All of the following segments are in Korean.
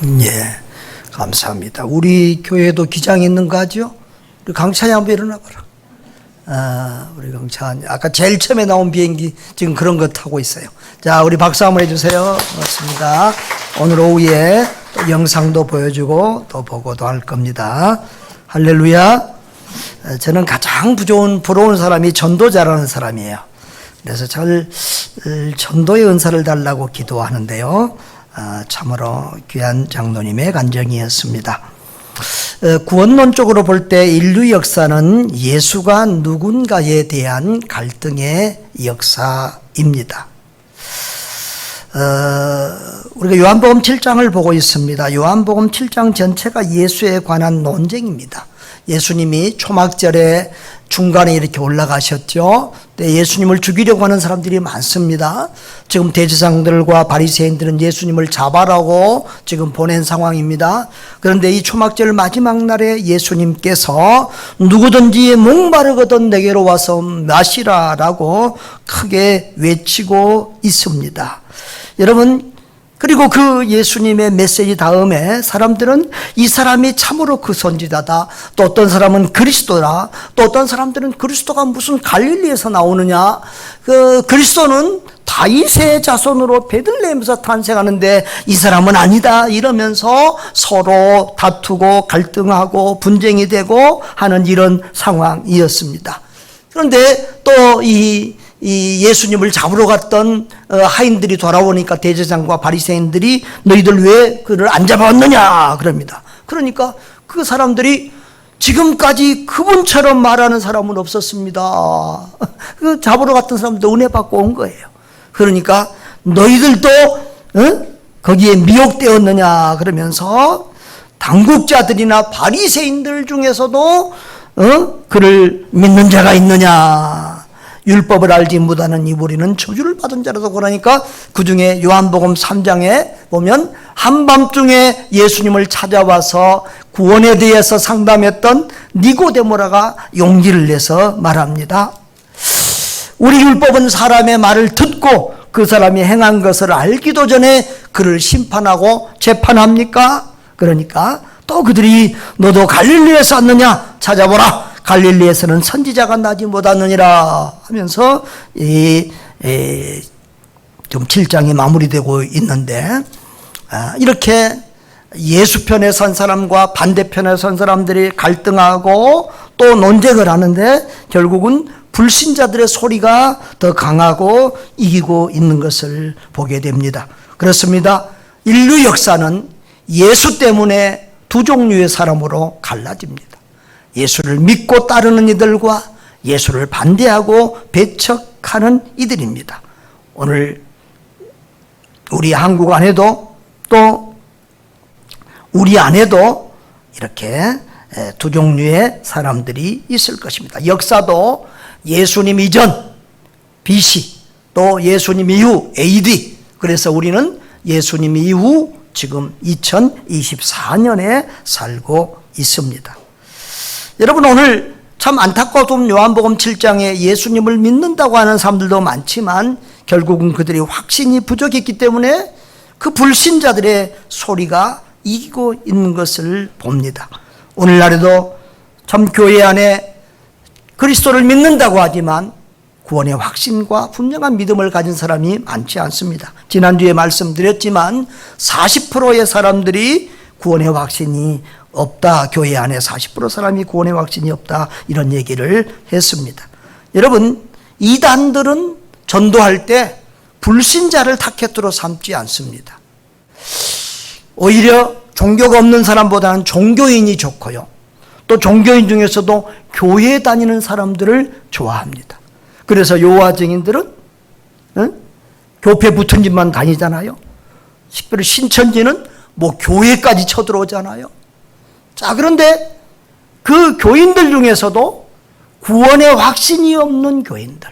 예, 감사합니다. 우리 교회도 기장이 있는 거 하죠? 우리 강찬이 한번 일어나봐라. 우리 강찬. 아까 제일 처음에 나온 비행기 지금 그런 거 타고 있어요. 자, 우리 박수 한번 해주세요. 고맙습니다. 오늘 오후에 또 영상도 보여주고 또 보고도 할 겁니다. 할렐루야. 저는 가장 부러운 사람이 전도자라는 사람이에요. 그래서 전도의 은사를 달라고 기도하는데요. 참으로 귀한 장로님의 간증이었습니다. 구원론적으로 볼 때 인류 역사는 예수가 누군가에 대한 갈등의 역사입니다. 우리가 요한복음 7장을 보고 있습니다. 요한복음 7장 전체가 예수에 관한 논쟁입니다. 예수님이 초막절에 중간에 이렇게 올라가셨죠. 예수님을 죽이려고 하는 사람들이 많습니다. 지금 대제사장들과 바리새인들은 예수님을 잡아라고 지금 보낸 상황입니다. 그런데 이 초막절 마지막 날에 예수님께서 누구든지 목마르거든 내게로 와서 마시라라고 크게 외치고 있습니다. 여러분, 그리고 그 예수님의 메시지 다음에 사람들은 이 사람이 참으로 그 선지자다. 또 어떤 사람은 그리스도다. 또 어떤 사람들은 그리스도가 무슨 갈릴리에서 나오느냐. 그리스도는 다윗의 자손으로 베들레헴에서 탄생하는데 이 사람은 아니다. 이러면서 서로 다투고 갈등하고 분쟁이 되고 하는 이런 상황이었습니다. 그런데 또 이 예수님을 잡으러 갔던 하인들이 돌아오니까 대제사장과 바리새인들이 너희들 왜 그를 안 잡아왔느냐 그럽니다. 그러니까 그 사람들이 지금까지 그분처럼 말하는 사람은 없었습니다. 그 잡으러 갔던 사람도 은혜 받고 온 거예요. 그러니까 너희들도 거기에 미혹되었느냐 그러면서 당국자들이나 바리새인들 중에서도 그를 믿는 자가 있느냐. 율법을 알지 못하는 이 무리는 저주를 받은 자라서. 그러니까 그 중에 요한복음 3장에 보면 한밤중에 예수님을 찾아와서 구원에 대해서 상담했던 니고데모라가 용기를 내서 말합니다. 우리 율법은 사람의 말을 듣고 그 사람이 행한 것을 알기도 전에 그를 심판하고 재판합니까? 그러니까 또 그들이 너도 갈릴리에서 왔느냐 찾아보라. 갈릴리에서는 선지자가 나지 못하느니라 하면서 좀 7장이 마무리되고 있는데, 이렇게 예수 편에 선 사람과 반대편에 선 사람들이 갈등하고 또 논쟁을 하는데 결국은 불신자들의 소리가 더 강하고 이기고 있는 것을 보게 됩니다. 그렇습니다. 인류 역사는 예수 때문에 두 종류의 사람으로 갈라집니다. 예수를 믿고 따르는 이들과 예수를 반대하고 배척하는 이들입니다. 오늘 우리 한국 안에도 또 우리 안에도 이렇게 두 종류의 사람들이 있을 것입니다. 역사도 예수님 이전 BC 또 예수님 이후 AD, 그래서 우리는 예수님 이후 지금 2024년에 살고 있습니다. 여러분, 오늘 참 안타까운 요한복음 7장에 예수님을 믿는다고 하는 사람들도 많지만 결국은 그들이 확신이 부족했기 때문에 그 불신자들의 소리가 이기고 있는 것을 봅니다. 오늘날에도 참 교회 안에 그리스도를 믿는다고 하지만 구원의 확신과 분명한 믿음을 가진 사람이 많지 않습니다. 지난주에 말씀드렸지만 40%의 사람들이 구원의 확신이 없다. 교회 안에 40% 사람이 구원의 확신이 없다. 이런 얘기를 했습니다. 여러분, 이단들은 전도할 때 불신자를 타겟으로 삼지 않습니다. 오히려 종교가 없는 사람보다는 종교인이 좋고요. 또 종교인 중에서도 교회 다니는 사람들을 좋아합니다. 그래서 여호와 증인들은 교회 붙은 집만 다니잖아요. 특별히 신천지는 뭐 교회까지 쳐들어오잖아요. 자, 그런데 그 교인들 중에서도 구원의 확신이 없는 교인들,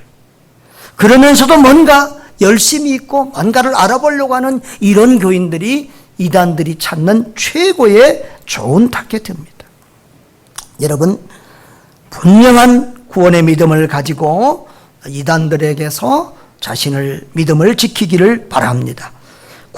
그러면서도 뭔가 열심히 있고 뭔가를 알아보려고 하는 이런 교인들이 이단들이 찾는 최고의 좋은 타겟입니다. 여러분, 분명한 구원의 믿음을 가지고 이단들에게서 자신을 믿음을 지키기를 바랍니다.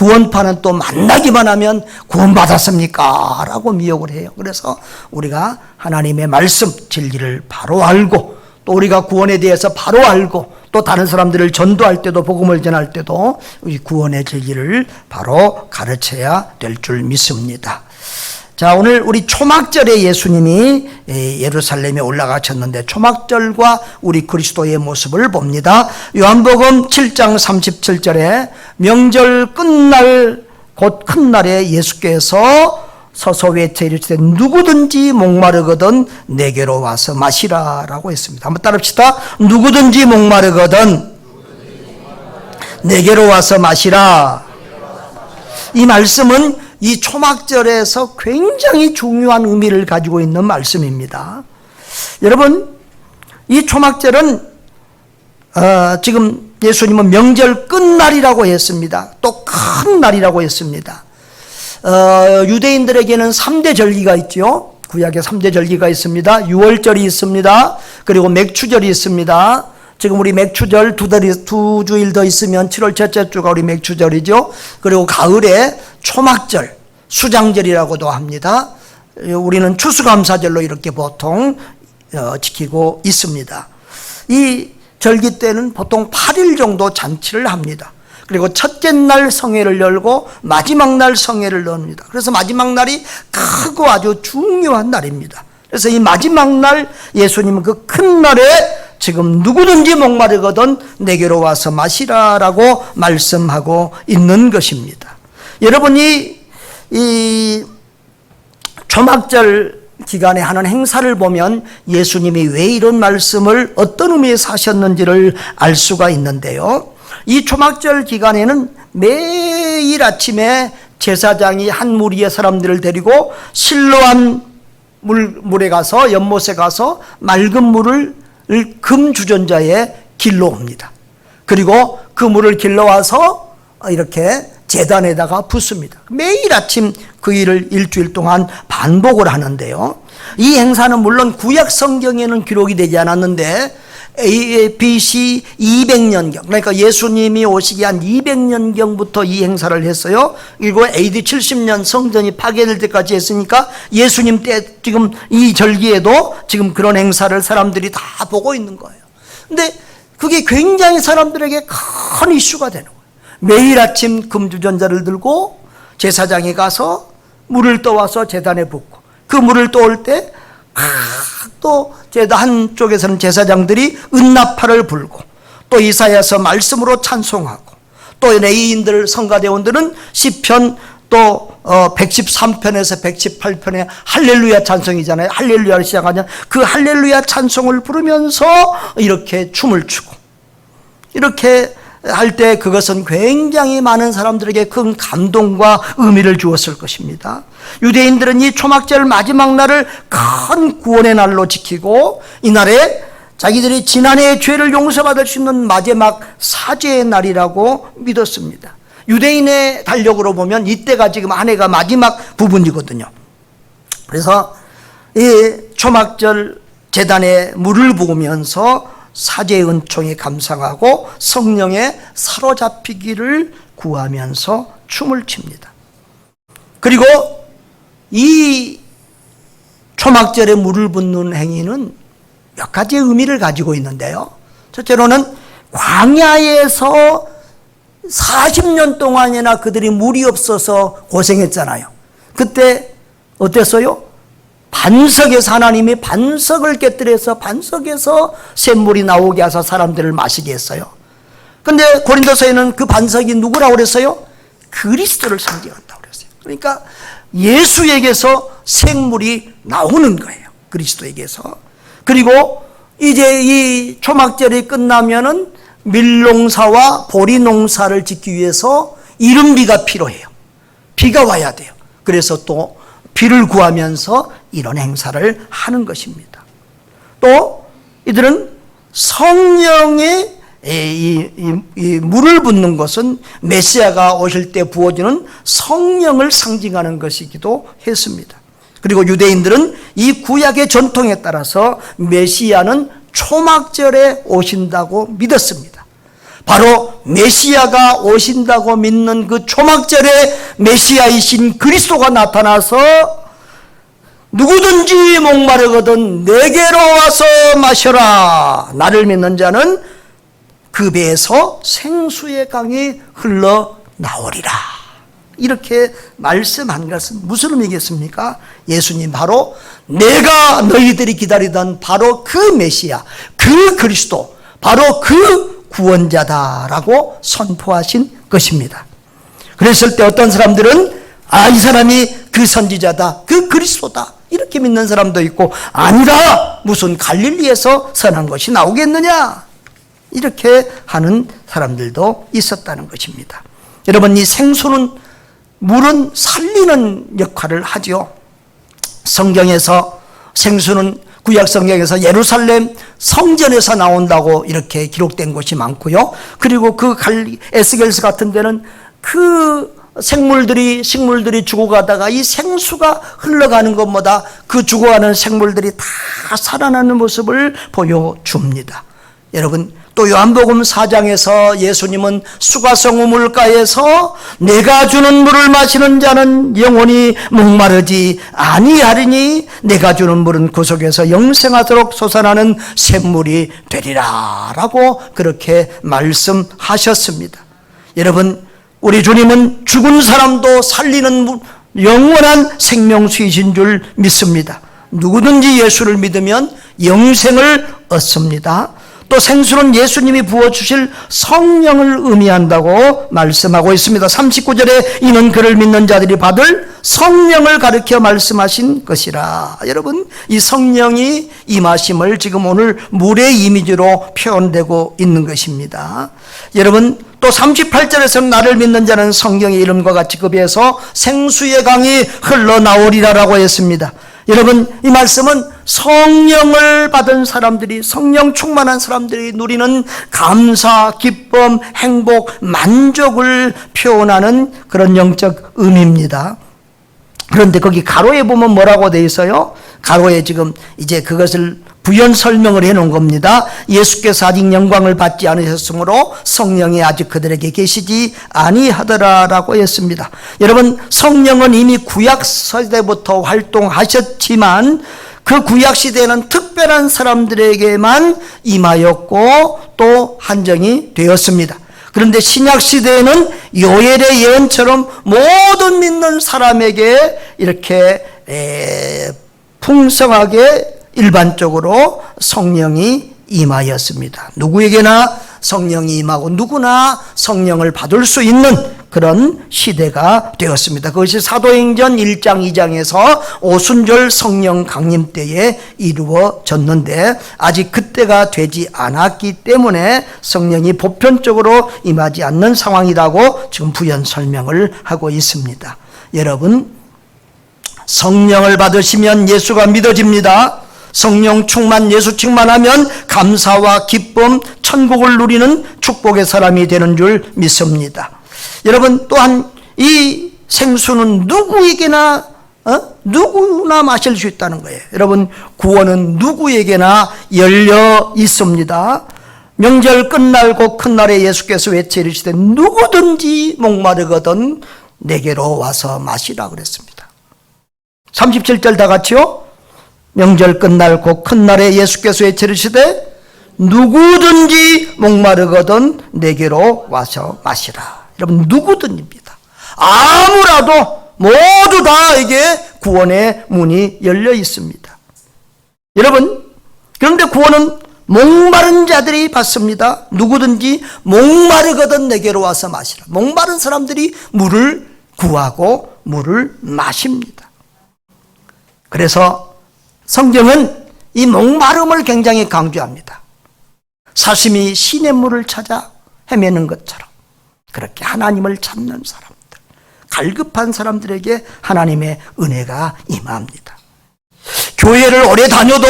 구원파는 또 만나기만 하면 구원받았습니까? 라고 미혹을 해요. 그래서 우리가 하나님의 말씀, 진리를 바로 알고, 또 우리가 구원에 대해서 바로 알고, 또 다른 사람들을 전도할 때도, 복음을 전할 때도 이 구원의 진리를 바로 가르쳐야 될 줄 믿습니다. 자, 오늘 우리 초막절에 예수님이 예루살렘에 올라가셨는데 초막절과 우리 그리스도의 모습을 봅니다. 요한복음 7장 37절에 명절 끝날 곧 큰 날에 예수께서 서서 외쳐 이르시되 누구든지 목마르거든 내게로 와서 마시라 라고 했습니다. 한번 따라합시다. 누구든지 목마르거든 내게로 와서 마시라. 이 말씀은 이 초막절에서 굉장히 중요한 의미를 가지고 있는 말씀입니다. 여러분, 이 초막절은 지금 예수님은 명절 끝날이라고 했습니다. 또 큰 날이라고 했습니다. 유대인들에게는 3대 절기가 있죠. 구약에 3대 절기가 있습니다. 유월절이 있습니다. 그리고 맥추절이 있습니다. 지금 우리 맥추절 두 주일 더 있으면 7월 첫째 주가 우리 맥추절이죠. 그리고 가을에 초막절, 수장절이라고도 합니다. 우리는 추수감사절로 이렇게 보통 지키고 있습니다. 이 절기 때는 보통 8일 정도 잔치를 합니다. 그리고 첫째 날 성회를 열고 마지막 날 성회를 넣습니다. 그래서 마지막 날이 크고 아주 중요한 날입니다. 그래서 이 마지막 날 예수님은 그 큰 날에 지금 누구든지 목마르거든 내게로 와서 마시라라고 말씀하고 있는 것입니다. 여러분이 이 초막절 기간에 하는 행사를 보면 예수님이 왜 이런 말씀을 어떤 의미에서 하셨는지를 알 수가 있는데요. 이 초막절 기간에는 매일 아침에 제사장이 한 무리의 사람들을 데리고 실로암 물에 가서 연못에 가서 맑은 물을 금주전자에 길러옵니다. 그리고 그 물을 길러와서 이렇게 제단에다가 붓습니다. 매일 아침 그 일을 일주일 동안 반복을 하는데요. 이 행사는 물론 구약 성경에는 기록이 되지 않았는데 BC 200년경, 그러니까 예수님이 오시기 한 200년경부터 이 행사를 했어요. 그리고 AD 70년 성전이 파괴될 때까지 했으니까 예수님 때 지금 이 절기에도 지금 그런 행사를 사람들이 다 보고 있는 거예요. 근데 그게 굉장히 사람들에게 큰 이슈가 되는 거예요. 매일 아침 금주전자를 들고 제사장이 가서 물을 떠와서 제단에 붓고 그 물을 떠올 때 또 한쪽에서는 제사장들이 은나팔을 불고 또 이사야서 말씀으로 찬송하고 또 레위인들 성가대원들은 시편 또 113편에서 118편에 할렐루야 찬송이잖아요. 할렐루야를 시작하냐 그 할렐루야 찬송을 부르면서 이렇게 춤을 추고 이렇게 할 때 그것은 굉장히 많은 사람들에게 큰 감동과 의미를 주었을 것입니다. 유대인들은 이 초막절 마지막 날을 큰 구원의 날로 지키고 이날에 자기들이 지난해의 죄를 용서받을 수 있는 마지막 사죄의 날이라고 믿었습니다. 유대인의 달력으로 보면 이때가 지금 한 해가 마지막 부분이거든요. 그래서 이 초막절 제단에 물을 부으면서 사죄의 은총에 감상하고 성령에 사로잡히기를 구하면서 춤을 춥니다. 그리고 이 초막절에 물을 붓는 행위는 몇 가지의 의미를 가지고 있는데요. 첫째로는 광야에서 40년 동안이나 그들이 물이 없어서 고생했잖아요. 그때 어땠어요? 반석에서 하나님이 반석을 깨뜨려서 반석에서 샘물이 나오게 하사 사람들을 마시게 했어요. 그런데 고린도서에는 그 반석이 누구라고 그랬어요? 그리스도를 상징한다고 그랬어요. 그러니까 예수에게서 생물이 나오는 거예요. 그리스도에게서. 그리고 이제 이 초막절이 끝나면은 밀농사와 보리농사를 짓기 위해서 이른비가 필요해요. 비가 와야 돼요. 그래서 또 비를 구하면서 이런 행사를 하는 것입니다. 또 이들은 성령의 이 물을 붓는 것은 메시아가 오실 때 부어지는 성령을 상징하는 것이기도 했습니다. 그리고 유대인들은 이 구약의 전통에 따라서 메시아는 초막절에 오신다고 믿었습니다. 바로 메시아가 오신다고 믿는 그 초막절에 메시아이신 그리스도가 나타나서 누구든지 목마르거든 내게로 와서 마셔라. 나를 믿는 자는 그 배에서 생수의 강이 흘러나오리라. 이렇게 말씀한 것은 무슨 의미겠습니까? 예수님 바로 내가 너희들이 기다리던 바로 그 메시아, 그 그리스도, 바로 그 구원자다라고 선포하신 것입니다. 그랬을 때 어떤 사람들은 이 사람이 그 선지자다, 그 그리스도다 이렇게 믿는 사람도 있고, 아니라 무슨 갈릴리에서 선한 것이 나오겠느냐 이렇게 하는 사람들도 있었다는 것입니다. 여러분, 이 생수는, 물은 살리는 역할을 하죠. 성경에서 생수는 구약 성경에서 예루살렘 성전에서 나온다고 이렇게 기록된 곳이 많고요. 그리고 그 에스겔서 같은 데는 그 식물들이 죽어가다가 이 생수가 흘러가는 것보다 그 죽어가는 생물들이 다 살아나는 모습을 보여줍니다. 여러분, 또 요한복음 4장에서 예수님은 수가성 우물가에서 내가 주는 물을 마시는 자는 영원히 목마르지 아니하리니 내가 주는 물은 그 속에서 영생하도록 솟아나는 샘물이 되리라 라고 그렇게 말씀하셨습니다. 여러분, 우리 주님은 죽은 사람도 살리는 영원한 생명수이신 줄 믿습니다. 누구든지 예수를 믿으면 영생을 얻습니다. 또 생수는 예수님이 부어주실 성령을 의미한다고 말씀하고 있습니다. 39절에 이는 그를 믿는 자들이 받을 성령을 가르쳐 말씀하신 것이라. 여러분, 이 성령이 임하심을 지금 오늘 물의 이미지로 표현되고 있는 것입니다. 여러분, 또 38절에서는 나를 믿는 자는 성령의 이름과 같이 그 배에서 생수의 강이 흘러나오리라라고 했습니다. 여러분, 이 말씀은 성령을 받은 사람들이, 성령 충만한 사람들이 누리는 감사, 기쁨, 행복, 만족을 표현하는 그런 영적 의미입니다. 그런데 거기 가로에 보면 뭐라고 되어 있어요? 가로에 지금 이제 그것을 부연 설명을 해놓은 겁니다. 예수께서 아직 영광을 받지 않으셨으므로 성령이 아직 그들에게 계시지 아니하더라라고 했습니다. 여러분, 성령은 이미 구약 시대부터 활동하셨지만 그 구약 시대에는 특별한 사람들에게만 임하였고 또 한정이 되었습니다. 그런데 신약 시대에는 요엘의 예언처럼 모든 믿는 사람에게 이렇게 풍성하게 일반적으로 성령이 임하였습니다. 누구에게나 성령이 임하고 누구나 성령을 받을 수 있는 그런 시대가 되었습니다. 그것이 사도행전 1장 2장에서 오순절 성령 강림 때에 이루어졌는데 아직 그때가 되지 않았기 때문에 성령이 보편적으로 임하지 않는 상황이라고 지금 부연 설명을 하고 있습니다. 여러분, 성령을 받으시면 예수가 믿어집니다. 성령 충만, 예수 충만하면 감사와 기쁨, 천국을 누리는 축복의 사람이 되는 줄 믿습니다. 여러분, 또한 이 생수는 누구에게나 누구나 마실 수 있다는 거예요. 여러분, 구원은 누구에게나 열려 있습니다. 명절 끝날고 큰 날에 예수께서 외쳐 이르시되 누구든지 목마르거든 내게로 와서 마시라 그랬습니다. 37절 다 같이요. 명절 끝날고 큰 날에 예수께서 외쳐 이르시되 누구든지 목마르거든 내게로 와서 마시라. 여러분, 누구든지입니다. 아무라도 모두 다에게 구원의 문이 열려 있습니다. 여러분, 그런데 구원은 목마른 자들이 받습니다. 누구든지 목마르거든 내게로 와서 마시라. 목마른 사람들이 물을 구하고 물을 마십니다. 그래서 성경은 이 목마름을 굉장히 강조합니다. 사슴이 시냇물을 찾아 헤매는 것처럼 그렇게 하나님을 찾는 사람들, 갈급한 사람들에게 하나님의 은혜가 임합니다. 교회를 오래 다녀도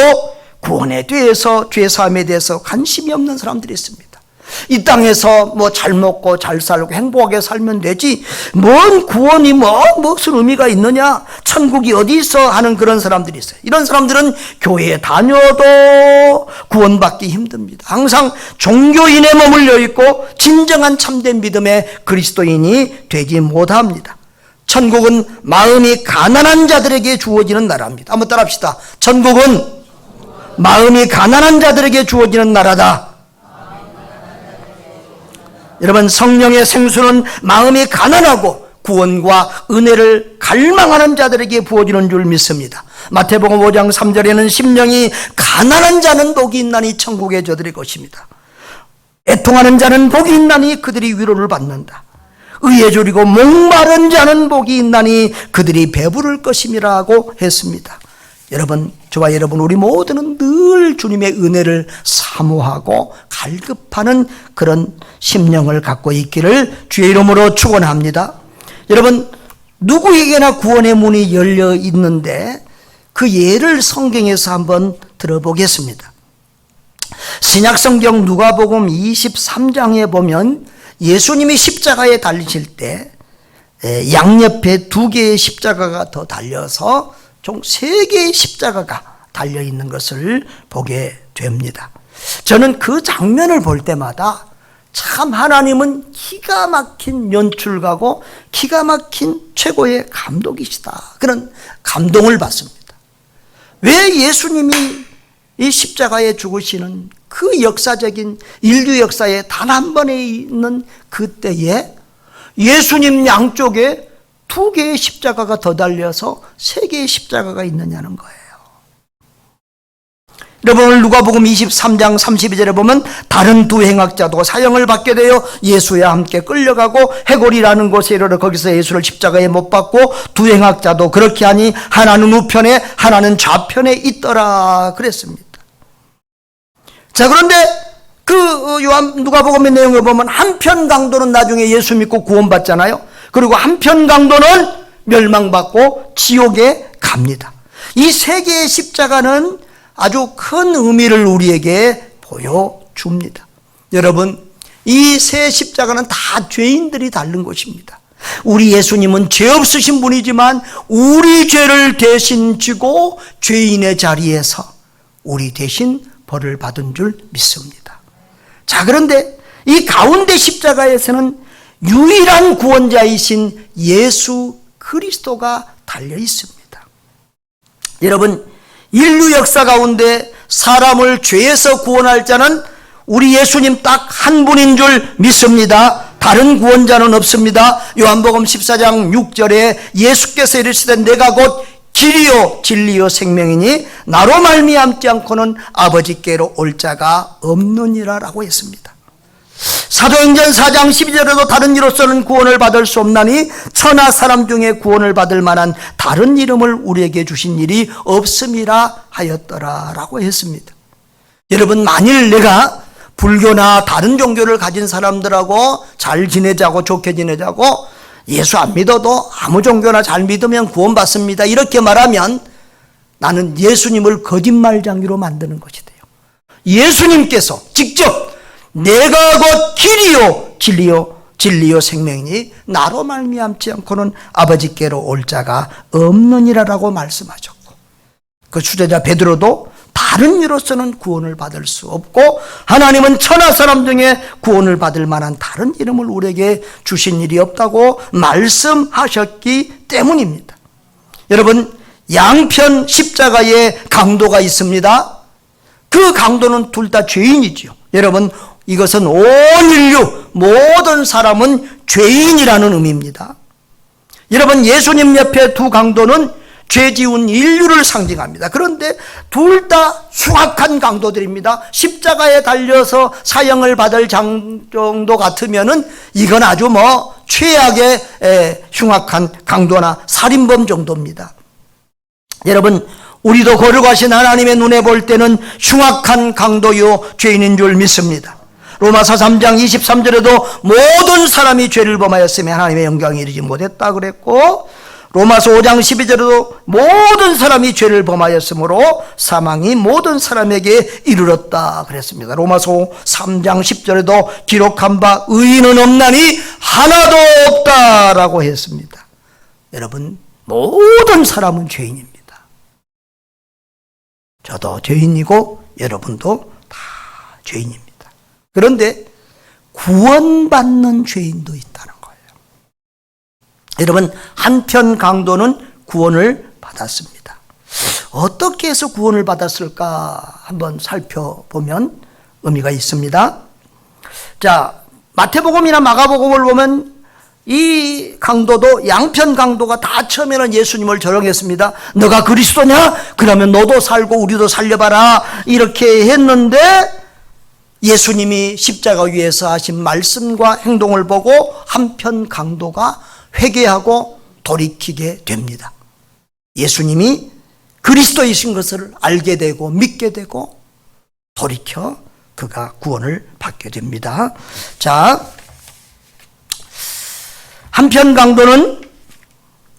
구원에 대해서, 죄사함에 대해서 관심이 없는 사람들이 있습니다. 이 땅에서 뭐 잘 먹고 잘 살고 행복하게 살면 되지, 뭔 구원이 무슨 의미가 있느냐, 천국이 어디 있어 하는 그런 사람들이 있어요. 이런 사람들은 교회에 다녀도 구원받기 힘듭니다. 항상 종교인에 머물러 있고 진정한 참된 믿음의 그리스도인이 되지 못합니다. 천국은 마음이 가난한 자들에게 주어지는 나라입니다. 한번 따라합시다. 천국은 마음이 가난한 자들에게 주어지는 나라다. 여러분, 성령의 생수는 마음이 가난하고 구원과 은혜를 갈망하는 자들에게 부어지는 줄 믿습니다. 마태복음 5장 3절에는 심령이 가난한 자는 복이 있나니 천국의 저들의 것입니다. 애통하는 자는 복이 있나니 그들이 위로를 받는다. 의에 졸이고 목마른 자는 복이 있나니 그들이 배부를 것임이라고 했습니다. 여러분, 저와 여러분, 우리 모두는 늘 주님의 은혜를 사모하고 갈급하는 그런 심령을 갖고 있기를 주의 이름으로 축원합니다. 여러분, 누구에게나 구원의 문이 열려 있는데 그 예를 성경에서 한번 들어보겠습니다. 신약성경 누가복음 23장에 보면 예수님이 십자가에 달리실 때 양옆에 2개의 십자가가 더 달려서 총 3개의 십자가가 달려있는 것을 보게 됩니다. 저는 그 장면을 볼 때마다 참 하나님은 기가 막힌 연출가고 기가 막힌 최고의 감독이시다, 그런 감동을 받습니다. 왜 예수님이 이 십자가에 죽으시는 그 역사적인 인류 역사에 단 한 번에 있는 그때에 예수님 양쪽에 2개의 십자가가 더 달려서 3개의 십자가가 있느냐는 거예요. 여러분, 누가복음 23장 32절에 보면 다른 2 행악자도 사형을 받게 되어 예수와 함께 끌려가고 해골이라는 곳에 이르러 거기서 예수를 십자가에 못 박고 2 행악자도 그렇게 하니 하나는 우편에 하나는 좌편에 있더라 그랬습니다. 자, 그런데 그 누가복음의 내용을 보면 한편 강도는 나중에 예수 믿고 구원받잖아요. 그리고 한편 강도는 멸망받고 지옥에 갑니다. 이 3개의 십자가는 아주 큰 의미를 우리에게 보여줍니다. 여러분, 이 3 십자가는 다 죄인들이 달린 것입니다. 우리 예수님은 죄 없으신 분이지만 우리 죄를 대신 지고 죄인의 자리에서 우리 대신 벌을 받은 줄 믿습니다. 자, 그런데 이 가운데 십자가에서는 유일한 구원자이신 예수 그리스도가 달려 있습니다. 여러분, 인류 역사 가운데 사람을 죄에서 구원할 자는 우리 예수님 딱 한 분인 줄 믿습니다. 다른 구원자는 없습니다. 요한복음 14장 6절에 예수께서 이르시되 내가 곧 길이요 진리요 생명이니 나로 말미암지 않고는 아버지께로 올 자가 없느니라 라고 했습니다. 사도행전 4장 12절에도 다른 이로서는 구원을 받을 수 없나니 천하 사람 중에 구원을 받을 만한 다른 이름을 우리에게 주신 일이 없음이라 하였더라 라고 했습니다. 여러분, 만일 내가 불교나 다른 종교를 가진 사람들하고 잘 지내자고 좋게 지내자고 예수 안 믿어도 아무 종교나 잘 믿으면 구원받습니다 이렇게 말하면 나는 예수님을 거짓말쟁이로 만드는 것이 돼요. 예수님께서 직접 내가 곧 길이요 진리요 생명이니 나로 말미암지 않고는 아버지께로 올 자가 없느니라라고 말씀하셨고, 그 수제자 베드로도 다른 이로서는 구원을 받을 수 없고 하나님은 천하 사람 중에 구원을 받을 만한 다른 이름을 우리에게 주신 일이 없다고 말씀하셨기 때문입니다. 여러분, 양편 십자가에 강도가 있습니다. 그 강도는 둘 다 죄인이지요. 여러분, 이것은 온 인류 모든 사람은 죄인이라는 의미입니다. 여러분, 예수님 옆에 2 강도는 죄 지은 인류를 상징합니다. 그런데 둘 다 흉악한 강도들입니다. 십자가에 달려서 사형을 받을 정도 같으면은 이건 아주 최악의 흉악한 강도나 살인범 정도입니다. 여러분, 우리도 거룩하신 하나님의 눈에 볼 때는 흉악한 강도요 죄인인 줄 믿습니다. 로마서 3장 23절에도 모든 사람이 죄를 범하였으며 하나님의 영광에 이르지 못했다 그랬고, 로마서 5장 12절에도 모든 사람이 죄를 범하였으므로 사망이 모든 사람에게 이르렀다 그랬습니다. 로마서 3장 10절에도 기록한 바 의인은 없나니 하나도 없다라고 했습니다. 여러분, 모든 사람은 죄인입니다. 저도 죄인이고 여러분도 다 죄인입니다. 그런데 구원받는 죄인도 있다는 거예요. 여러분, 한편 강도는 구원을 받았습니다. 어떻게 해서 구원을 받았을까 한번 살펴보면 의미가 있습니다. 자, 마태복음이나 마가복음을 보면 이 강도도, 양편 강도가 다 처음에는 예수님을 저롱했습니다. 너가 그리스도냐? 그러면 너도 살고 우리도 살려봐라 이렇게 했는데, 예수님이 십자가 위에서 하신 말씀과 행동을 보고 한편 강도가 회개하고 돌이키게 됩니다. 예수님이 그리스도이신 것을 알게 되고 믿게 되고 돌이켜 그가 구원을 받게 됩니다. 자, 한편 강도는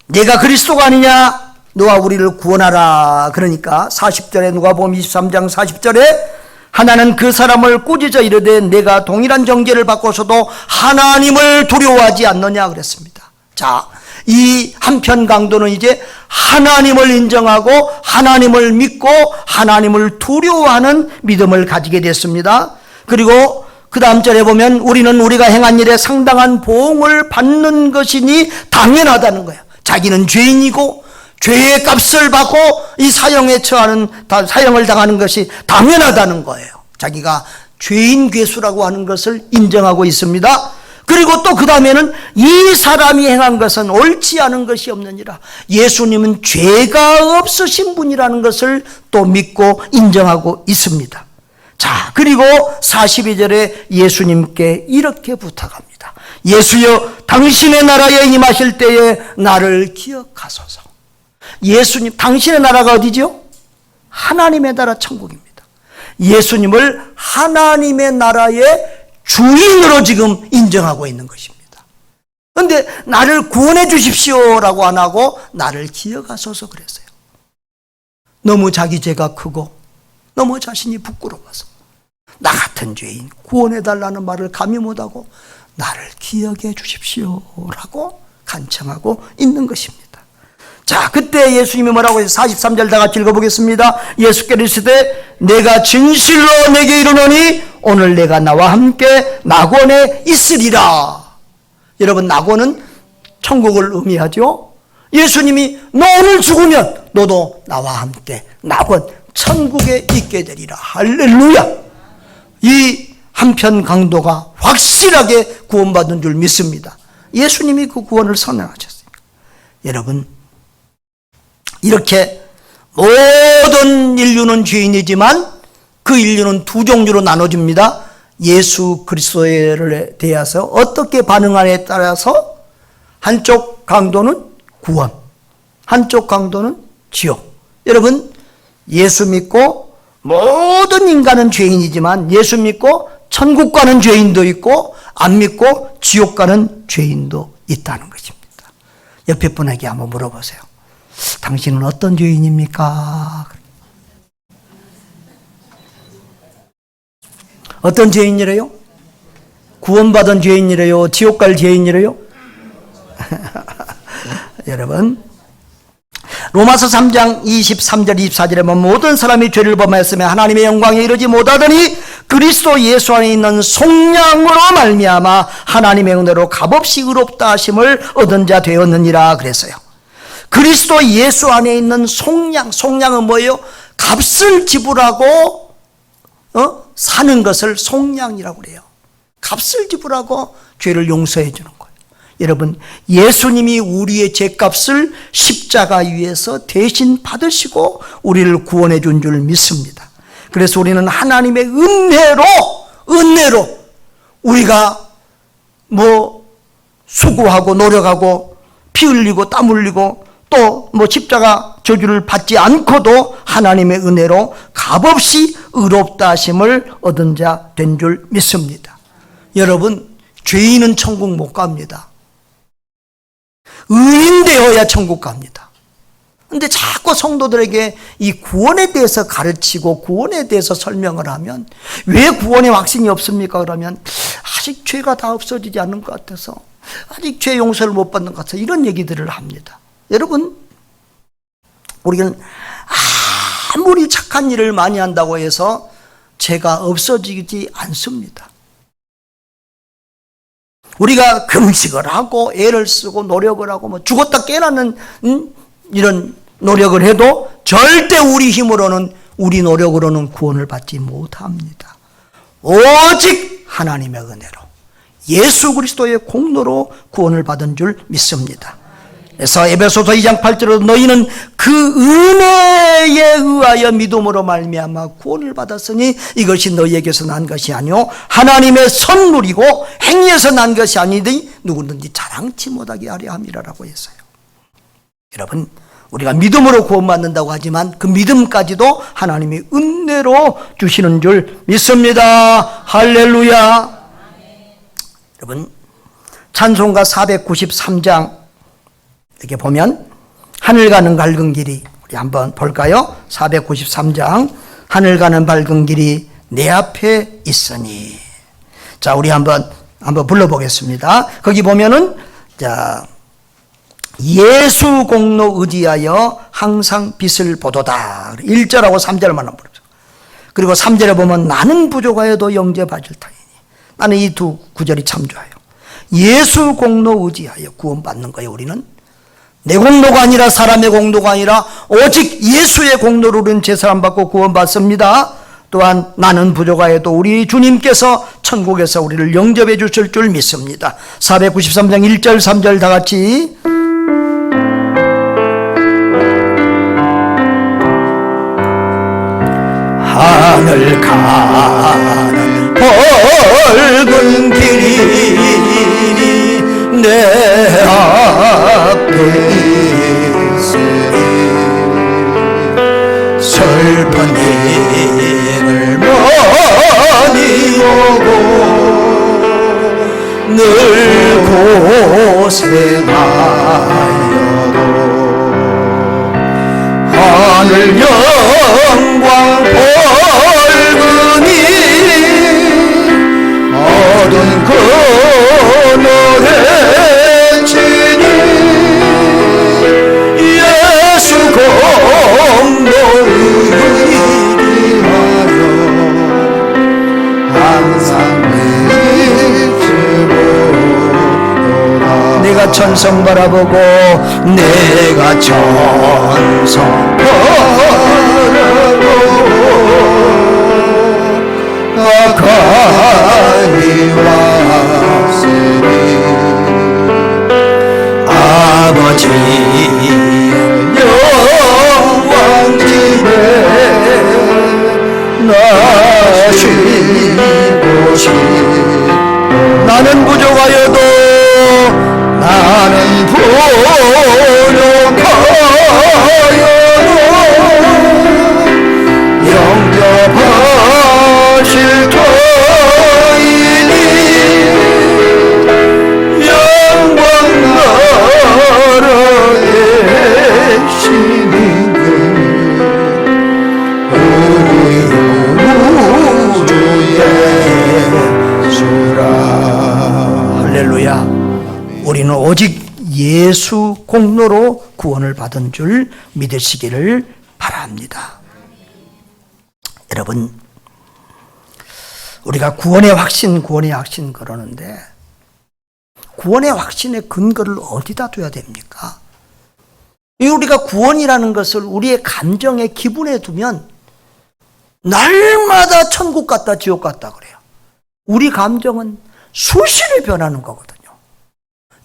내가 그리스도가 아니냐, 너와 우리를 구원하라. 그러니까 40절에, 누가복음 23장 40절에 하나는 그 사람을 꾸짖어 이르되 내가 동일한 정죄를 받고서도 하나님을 두려워하지 않느냐 그랬습니다. 자, 이 한편 강도는 이제 하나님을 인정하고 하나님을 믿고 하나님을 두려워하는 믿음을 가지게 됐습니다. 그리고 그 다음 절에 보면 우리는 우리가 행한 일에 상당한 보응을 받는 것이니 당연하다는 거예요. 자기는 죄인이고 죄의 값을 받고 이 사형에 처하는, 사형을 당하는 것이 당연하다는 거예요. 자기가 죄인 괴수라고 하는 것을 인정하고 있습니다. 그리고 또 그 다음에는 이 사람이 행한 것은 옳지 않은 것이 없느니라. 예수님은 죄가 없으신 분이라는 것을 또 믿고 인정하고 있습니다. 자, 그리고 42절에 예수님께 이렇게 부탁합니다. 예수여, 당신의 나라에 임하실 때에 나를 기억하소서. 예수님, 당신의 나라가 어디죠? 하나님의 나라, 천국입니다. 예수님을 하나님의 나라의 주인으로 지금 인정하고 있는 것입니다. 그런데 나를 구원해 주십시오라고 안 하고 나를 기억하소서 그랬어요. 너무 자기 죄가 크고 너무 자신이 부끄러워서 나 같은 죄인 구원해 달라는 말을 감히 못하고 나를 기억해 주십시오라고 간청하고 있는 것입니다. 자, 그때 예수님이 뭐라고 해서 43절 다 같이 읽어보겠습니다. 예수께서 이르시되 내가 진실로 내게 이르노니 오늘 내가 나와 함께 낙원에 있으리라. 여러분, 낙원은 천국을 의미하죠. 예수님이 너 오늘 죽으면 너도 나와 함께 낙원, 천국에 있게 되리라. 할렐루야. 이 한편 강도가 확실하게 구원받은 줄 믿습니다. 예수님이 그 구원을 선언하셨어요. 여러분, 이렇게 모든 인류는 죄인이지만 그 인류는 두 종류로 나눠집니다. 예수 그리스도에 대해서 어떻게 반응하냐에 따라서 한쪽 강도는 구원, 한쪽 강도는 지옥. 여러분, 예수 믿고 모든 인간은 죄인이지만 예수 믿고 천국 가는 죄인도 있고 안 믿고 지옥 가는 죄인도 있다는 것입니다. 옆에 분에게 한번 물어보세요. 당신은 어떤 죄인입니까? 어떤 죄인이래요? 구원받은 죄인이래요? 지옥 갈 죄인이래요? 여러분, 로마서 3장 23절 24절에 보면 모든 사람이 죄를 범하였으며 하나님의 영광에 이르지 못하더니 그리스도 예수 안에 있는 속량으로 말미암아 하나님의 은혜로 값없이 의롭다 하심을 얻은 자 되었느니라 그랬어요. 그리스도 예수 안에 있는 속량, 속량은 뭐예요? 값을 지불하고 사는 것을 속량이라고 그래요. 값을 지불하고 죄를 용서해 주는 거예요. 여러분, 예수님이 우리의 죄값을 십자가 위에서 대신 받으시고 우리를 구원해 준 줄 믿습니다. 그래서 우리는 하나님의 은혜로 우리가 수고하고 노력하고 피 흘리고 땀 흘리고 또 십자가 저주를 받지 않고도 하나님의 은혜로 값없이 의롭다 하심을 얻은 자 된 줄 믿습니다. 여러분, 죄인은 천국 못 갑니다. 의인 되어야 천국 갑니다. 근데 자꾸 성도들에게 이 구원에 대해서 가르치고 구원에 대해서 설명을 하면 왜 구원의 확신이 없습니까? 그러면 아직 죄가 다 없어지지 않은 것 같아서, 아직 죄 용서를 못 받는 것 같아서, 이런 얘기들을 합니다. 여러분, 우리는 아무리 착한 일을 많이 한다고 해서 죄가 없어지지 않습니다. 우리가 금식을 하고 애를 쓰고 노력을 하고 뭐 죽었다 깨어나는 이런 노력을 해도 절대 우리 힘으로는, 우리 노력으로는 구원을 받지 못합니다. 오직 하나님의 은혜로, 예수 그리스도의 공로로 구원을 받은 줄 믿습니다. 그래서 에베소서 2장 8절로 너희는 그 은혜에 의하여 믿음으로 말미암아 구원을 받았으니 이것이 너희에게서 난 것이 아니요 하나님의 선물이고 행위에서 난 것이 아니니 누구든지 자랑치 못하게 하려 함이라라고 했어요. 여러분, 우리가 믿음으로 구원받는다고 하지만 그 믿음까지도 하나님이 은혜로 주시는 줄 믿습니다. 할렐루야. 여러분, 찬송가 493장 이렇게 보면 하늘 가는 밝은 길이, 우리 한번 볼까요? 493장, 하늘 가는 밝은 길이 내 앞에 있으니. 자, 우리 한번 불러보겠습니다. 거기 보면은, 자, 예수 공로 의지하여 항상 빛을 보도다. 1절하고 3절만 한번 보죠. 그리고 3절에 보면 나는 부족하여도 영접하실 터이니. 나는 이 두 구절이 참 좋아요. 예수 공로 의지하여 구원받는 거예요. 우리는 내 공로가 아니라, 사람의 공로가 아니라 오직 예수의 공로로 우리는 제사함 받고 구원받습니다. 또한 나는 부족하여도 우리 주님께서 천국에서 우리를 영접해 주실 줄 믿습니다. 493장 1절 3절 다 같이. 하늘 가는 밝은 길이 내 앞에 있으니 슬픈 일을 많이 보고 늘 고생하여도 하늘 영광 밝으니 어두운 그늘에 지니 예수 공로 의지하여 항상 믿음으로 내가 천성 바라보고, 내가 천성 바라보고 가까이 왔으니 아버지 영왕집에 나 쉬고 싶다. 나는 부족하여도, 나는 부족하여도 영접하실 터이니 영광 나라의 신이여 우주의 주라. 할렐루야. 우리는 오직 예수 공로로 구원을 받은 줄 믿으시기를 바랍니다. 여러분, 우리가 구원의 확신 그러는데 구원의 확신의 근거를 어디다 둬야 됩니까? 우리가 구원이라는 것을 우리의 감정의 기분에 두면 날마다 천국 같다 지옥 같다 그래요. 우리 감정은 수시로 변하는 거거든요.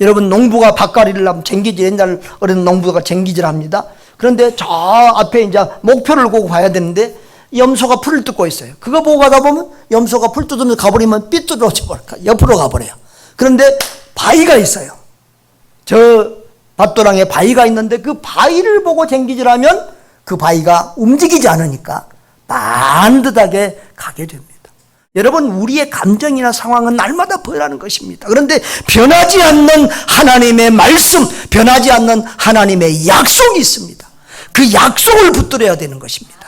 여러분, 농부가 밭갈이를 하면 쟁기질, 옛날 어린 농부가 쟁기질 합니다. 그런데 저 앞에 이제 목표를 보고 가야 되는데 염소가 풀을 뜯고 있어요. 그거 보고 가다 보면 염소가 풀 뜯으면서 가버리면 삐뚤어져 버려, 옆으로 가버려요. 그런데 바위가 있어요. 저 밭도랑에 바위가 있는데 그 바위를 보고 쟁기질하면 그 바위가 움직이지 않으니까 반듯하게 가게 됩니다. 여러분, 우리의 감정이나 상황은 날마다 변하는 것입니다. 그런데 변하지 않는 하나님의 말씀, 변하지 않는 하나님의 약속이 있습니다. 그 약속을 붙들어야 되는 것입니다.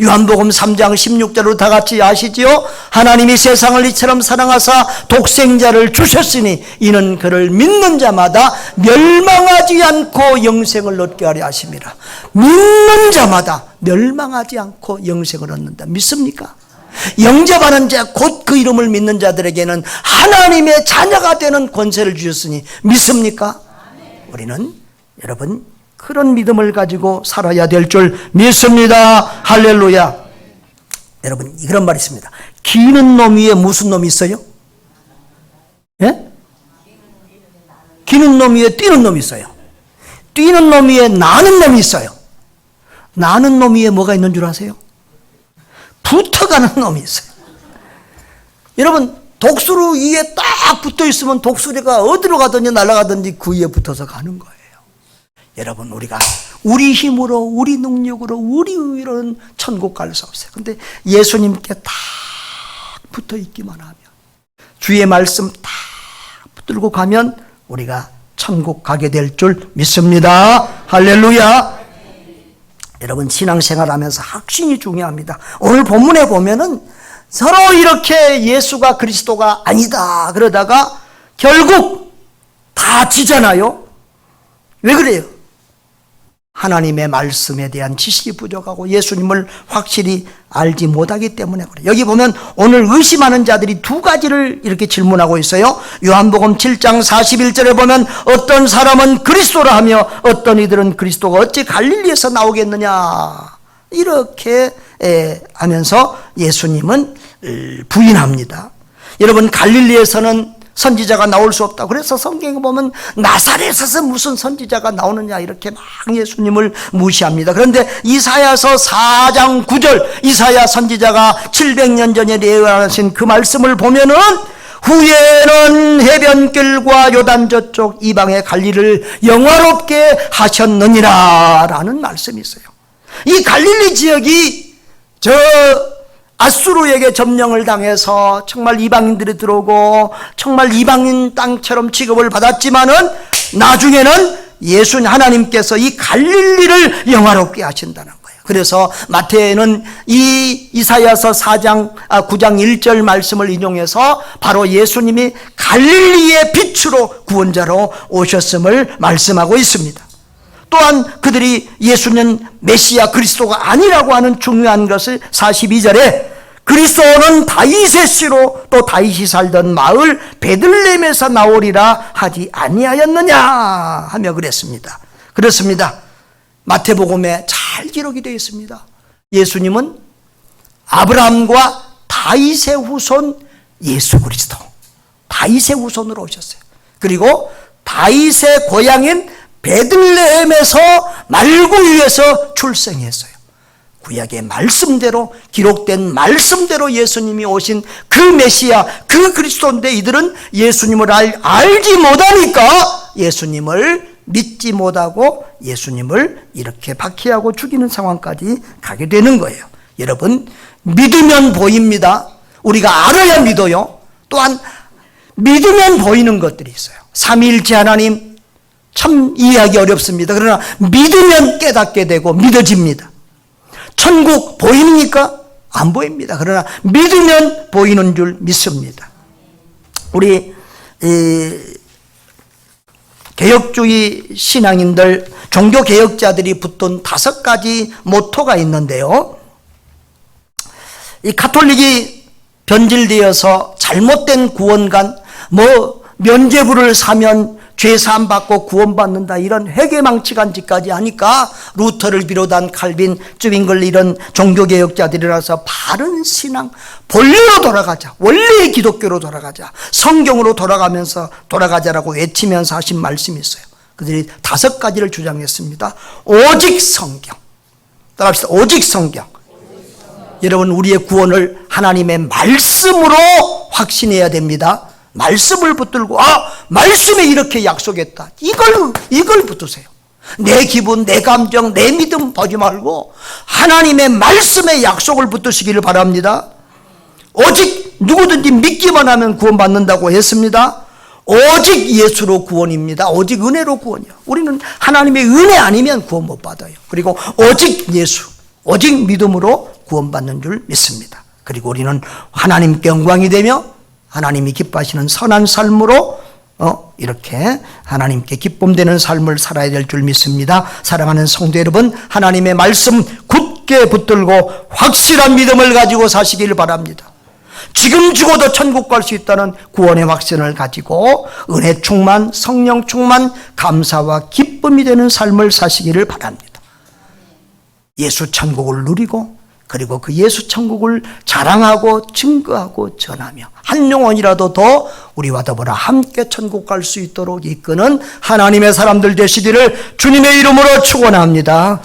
요한복음 3장 16절로 다 같이 아시지요? 하나님이 세상을 이처럼 사랑하사 독생자를 주셨으니 이는 그를 믿는 자마다 멸망하지 않고 영생을 얻게 하려 하심이라. 믿는 자마다 멸망하지 않고 영생을 얻는다. 믿습니까? 영접하는 자, 곧 그 이름을 믿는 자들에게는 하나님의 자녀가 되는 권세를 주셨으니 믿습니까? 우리는 여러분 그런 믿음을 가지고 살아야 될 줄 믿습니다. 할렐루야. 여러분, 그런 말이 있습니다. 기는 놈 위에 무슨 놈이 있어요? 예? 기는 놈 위에 뛰는 놈이 있어요. 뛰는 놈 위에 나는 놈이 있어요. 나는 놈 위에 뭐가 있는 줄 아세요? 붙어가는 놈이 있어요. 여러분, 독수리 위에 딱 붙어 있으면 독수리가 어디로 가든지 날아가든지 그 위에 붙어서 가는 거예요. 여러분, 우리가 우리 힘으로, 우리 능력으로, 우리 의로는 천국 갈 수 없어요. 근데 예수님께 딱 붙어 있기만 하면, 주의 말씀 딱 붙들고 가면 우리가 천국 가게 될 줄 믿습니다. 할렐루야. 여러분, 신앙생활 하면서 확신이 중요합니다. 오늘 본문에 보면은 서로 이렇게 예수가 그리스도가 아니다 그러다가 결국 다 지잖아요. 왜 그래요? 하나님의 말씀에 대한 지식이 부족하고 예수님을 확실히 알지 못하기 때문에 그래요. 여기 보면 오늘 의심하는 자들이 두 가지를 이렇게 질문하고 있어요. 요한복음 7장 41절에 보면 어떤 사람은 그리스도라 하며 어떤 이들은 그리스도가 어찌 갈릴리에서 나오겠느냐 이렇게 하면서 예수님은 부인합니다. 여러분, 갈릴리에서는 선지자가 나올 수 없다. 그래서 성경에 보면 나사렛에서 무슨 선지자가 나오느냐 이렇게 막 예수님을 무시합니다. 그런데 이사야서 4장 9절 이사야 선지자가 700년 전에 예언하신 그 말씀을 보면은 후에는 해변길과 요단 저쪽 이방의 갈릴리를 영화롭게 하셨느니라 라는 말씀이 있어요. 이 갈릴리 지역이 아수르에게 점령을 당해서 정말 이방인들이 들어오고 정말 이방인 땅처럼 취급을 받았지만은 나중에는 예수님 하나님께서 이 갈릴리를 영화롭게 하신다는 거예요. 그래서 마태는 이 이사야서 9장 1절 말씀을 인용해서 바로 예수님이 갈릴리의 빛으로 구원자로 오셨음을 말씀하고 있습니다. 또한 그들이 예수는 메시아 그리스도가 아니라고 하는 중요한 것을 42절에 그리스도는 다윗의 씨로 또 다윗이 살던 마을 베들레헴에서 나오리라 하지 아니하였느냐 하며 그랬습니다. 그렇습니다. 마태복음에 잘 기록이 되어 있습니다. 예수님은 아브라함과 다윗의 후손 예수 그리스도, 다윗의 후손으로 오셨어요. 그리고 다윗의 고향인 베들레헴에서 말구 위에서 출생했어요. 구약의 말씀대로 기록된 말씀대로 예수님이 오신 그 메시아, 그 그리스도인데 이들은 예수님을 알지 못하니까 예수님을 믿지 못하고 예수님을 이렇게 박해하고 죽이는 상황까지 가게 되는 거예요. 여러분, 믿으면 보입니다. 우리가 알아야 믿어요. 또한 믿으면 보이는 것들이 있어요. 삼위일체 하나님 참 이해하기 어렵습니다. 그러나 믿으면 깨닫게 되고 믿어집니다. 천국 보입니까? 안 보입니다. 그러나 믿으면 보이는 줄 믿습니다. 우리 개혁주의 신앙인들, 종교개혁자들이 붙은 5가지 모토가 있는데요. 이 가톨릭이 변질되어서 잘못된 구원관, 면죄부를 사면 죄사함 받고 구원받는다 이런 회개망측한짓까지 하니까 루터를 비롯한 칼빈, 쯔윙글 이런 종교개혁자들이라서 바른 신앙, 본래로 돌아가자, 원래의 기독교로 돌아가자, 성경으로 돌아가자라고 외치면서 하신 말씀이 있어요. 그들이 5가지를 주장했습니다. 오직 성경. 따라합시다. 오직 성경. 여러분, 우리의 구원을 하나님의 말씀으로 확신해야 됩니다. 말씀을 붙들고 말씀에 이렇게 약속했다. 이걸 붙드세요. 내 기분, 내 감정, 내 믿음 보지 말고 하나님의 말씀에 약속을 붙드시기를 바랍니다. 오직 누구든지 믿기만 하면 구원받는다고 했습니다. 오직 예수로 구원입니다. 오직 은혜로 구원이요. 우리는 하나님의 은혜 아니면 구원 못 받아요. 그리고 오직 예수, 오직 믿음으로 구원받는 줄 믿습니다. 그리고 우리는 하나님께 영광이 되며 하나님이 기뻐하시는 선한 삶으로 이렇게 하나님께 기쁨되는 삶을 살아야 될 줄 믿습니다. 사랑하는 성도 여러분, 하나님의 말씀 굳게 붙들고 확실한 믿음을 가지고 사시기를 바랍니다. 지금 죽어도 천국 갈 수 있다는 구원의 확신을 가지고 은혜 충만, 성령 충만, 감사와 기쁨이 되는 삶을 사시기를 바랍니다. 예수 천국을 누리고 그리고 그 예수 천국을 자랑하고 증거하고 전하며 한 영혼이라도 더 우리와 더불어 함께 천국 갈 수 있도록 이끄는 하나님의 사람들 되시기를 주님의 이름으로 축원합니다.